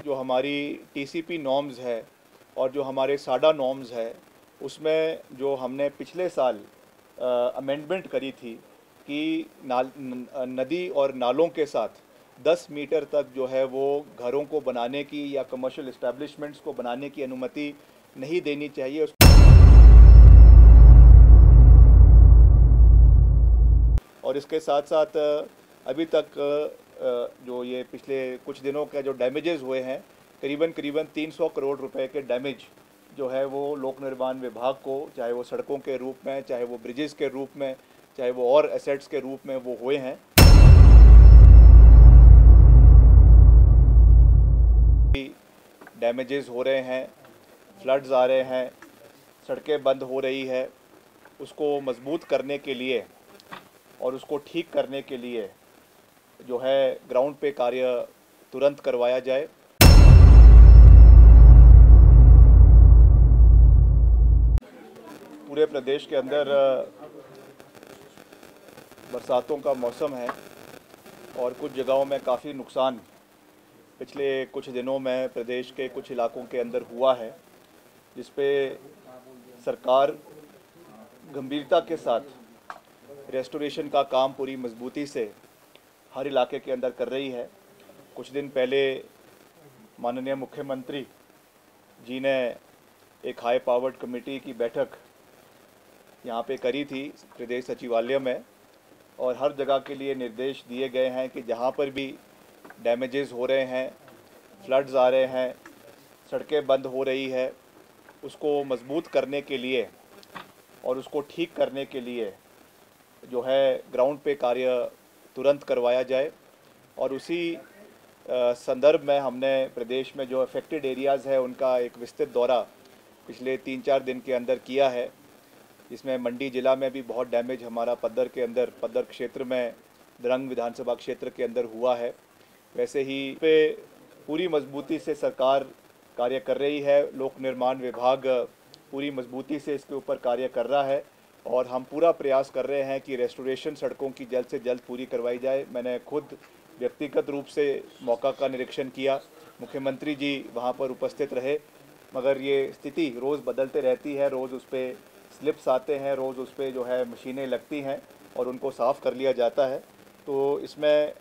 जो हमारी TCP norms है और जो हमारे साडा नॉर्म्स है उसमें जो हमने पिछले साल अमेंडमेंट करी थी कि नदी और नालों के साथ 10 मीटर तक जो है वो घरों को बनाने की या कमर्शियल इस्टेब्लिशमेंट्स को बनाने की अनुमति नहीं देनी चाहिए। और इसके साथ साथ अभी तक जो ये पिछले कुछ दिनों के जो डैमेजेस हुए हैं करीबन 300 करोड़ रुपए के डैमेज जो है वो लोक निर्माण विभाग को, चाहे वो सड़कों के रूप में, चाहे वो ब्रिजेस के रूप में, चाहे वो और एसेट्स के रूप में वो हुए हैं। डैमेजेस हो रहे हैं, फ्लड्स आ रहे हैं, सड़कें बंद हो रही है, उसको मजबूत करने के लिए और उसको ठीक करने के लिए जो है ग्राउंड पे कार्य तुरंत करवाया जाए। पूरे प्रदेश के अंदर बरसातों का मौसम है और कुछ जगहों में काफ़ी नुकसान पिछले कुछ दिनों में प्रदेश के कुछ इलाकों के अंदर हुआ है, जिस पे सरकार गंभीरता के साथ रेस्टोरेशन का काम पूरी मजबूती से हर इलाके के अंदर कर रही है। कुछ दिन पहले माननीय मुख्यमंत्री जी ने एक हाई पावर्ड कमेटी की बैठक यहाँ पे करी थी प्रदेश सचिवालय में, और हर जगह के लिए निर्देश दिए गए हैं कि जहाँ पर भी डैमेजेस हो रहे हैं, फ्लड्स आ रहे हैं, सड़कें बंद हो रही है, उसको मजबूत करने के लिए और उसको ठीक करने के लिए जो है ग्राउंड पे कार्य तुरंत करवाया जाए। और उसी संदर्भ में हमने प्रदेश में जो अफेक्टेड एरियाज़ है उनका एक विस्तृत दौरा पिछले 3-4 दिन के अंदर किया है, जिसमें मंडी ज़िला में भी बहुत डैमेज हमारा पद्दर क्षेत्र में द्रंग विधानसभा क्षेत्र के अंदर हुआ है। वैसे ही पे पूरी मजबूती से सरकार कार्य कर रही है, लोक निर्माण विभाग पूरी मजबूती से इसके ऊपर कार्य कर रहा है और हम पूरा प्रयास कर रहे हैं कि रेस्टोरेशन सड़कों की जल्द से जल्द पूरी करवाई जाए। मैंने खुद व्यक्तिगत रूप से मौका का निरीक्षण किया, मुख्यमंत्री जी वहाँ पर उपस्थित रहे, मगर ये स्थिति रोज़ बदलते रहती है, रोज़ उस पर स्लिप्स आते हैं, रोज़ उस पर जो है मशीनें लगती हैं और उनको साफ़ कर लिया जाता है। तो इसमें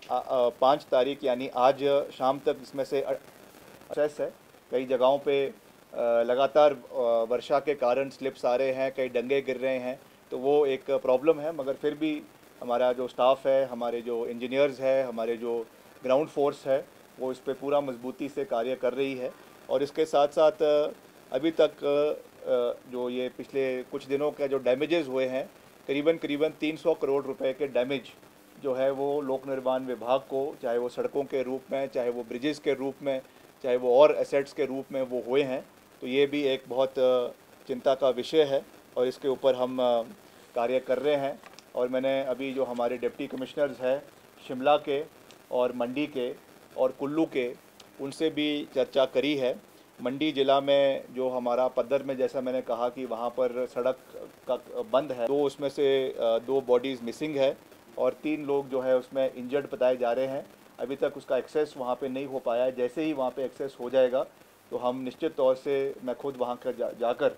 5 तारीख यानी आज शाम तक इसमें से प्रोसेस है। कई जगहों पे लगातार वर्षा के कारण स्लिप्स आ रहे हैं, कई डंगे गिर रहे हैं, तो वो एक प्रॉब्लम है, मगर फिर भी हमारा जो स्टाफ है, हमारे जो इंजीनियर्स है, हमारे जो ग्राउंड फोर्स है, वो इस पर पूरा मजबूती से कार्य कर रही है। और इसके साथ साथ अभी तक जो ये पिछले कुछ दिनों के जो डैमेजेस हुए हैं करीबन 300 करोड़ रुपए के डैमेज जो है वो लोक निर्माण विभाग को, चाहे वो सड़कों के रूप में, चाहे वो ब्रिजेस के रूप में, चाहे वो और एसेट्स के रूप में वो हुए हैं। तो ये भी एक बहुत चिंता का विषय है और इसके ऊपर हम कार्य कर रहे हैं। और मैंने अभी जो हमारे डिप्टी कमिश्नर्स हैं शिमला के और मंडी के और कुल्लू के, उनसे भी चर्चा करी है। मंडी ज़िला में जो हमारा पद्दर में, जैसा मैंने कहा कि वहाँ पर सड़क का बंद है, दो उसमें से 2 बॉडीज़ मिसिंग है और 3 लोग जो है उसमें इंजर्ड बताए जा रहे हैं। अभी तक उसका एक्सेस वहाँ पे नहीं हो पाया है। जैसे ही वहाँ पे एक्सेस हो जाएगा तो हम निश्चित तौर से, मैं खुद वहाँ कर जाकर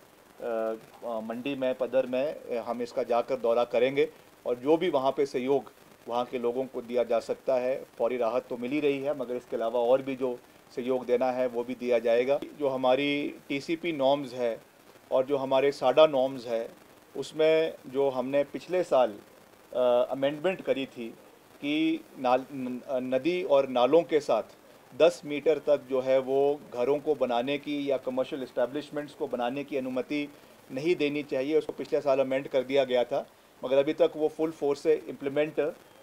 मंडी में, पद्दर में हम इसका जाकर दौरा करेंगे और जो भी वहाँ पे सहयोग वहाँ के लोगों को दिया जा सकता है, फौरी राहत तो मिल ही रही है, मगर इसके अलावा और भी जो सहयोग देना है वो भी दिया जाएगा। जो हमारी टीसीपी नॉर्म्स है और जो हमारे साडा नॉर्म्स है उसमें जो हमने पिछले साल अमेंडमेंट करी थी कि नदी और नालों के साथ 10 मीटर तक जो है वो घरों को बनाने की या कमर्शियल इस्टेब्लिशमेंट्स को बनाने की अनुमति नहीं देनी चाहिए। उसको पिछले साल अमेंड कर दिया गया था, मगर अभी तक वो फुल फोर्स से इम्प्लीमेंट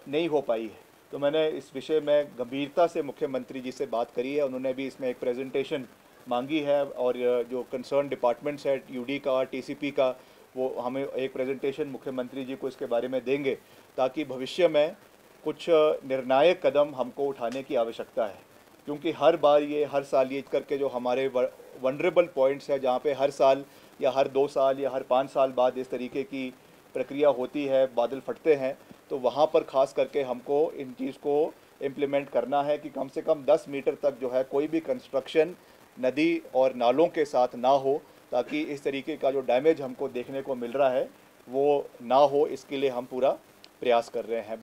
नहीं हो पाई है। तो मैंने इस विषय में गंभीरता से मुख्यमंत्री जी से बात करी है, उन्होंने भी इसमें एक प्रेजेंटेशन मांगी है और जो कंसर्न डिपार्टमेंट्स है, यूडी का, टीसीपी का, वो हमें एक प्रेजेंटेशन मुख्यमंत्री जी को इसके बारे में देंगे, ताकि भविष्य में कुछ निर्णायक कदम हमको उठाने की आवश्यकता है। क्योंकि हर साल ये करके जो हमारे वनरेबल पॉइंट्स है, जहाँ पे हर साल या हर 2 साल या हर 5 साल बाद इस तरीके की प्रक्रिया होती है, बादल फटते हैं, तो वहाँ पर ख़ास करके हमको इन चीज़ को इम्प्लीमेंट करना है कि कम से कम 10 मीटर तक जो है कोई भी कंस्ट्रक्शन नदी और नालों के साथ ना हो, ताकि इस तरीके का जो डैमेज हमको देखने को मिल रहा है वो ना हो। इसके लिए हम पूरा प्रयास कर रहे हैं।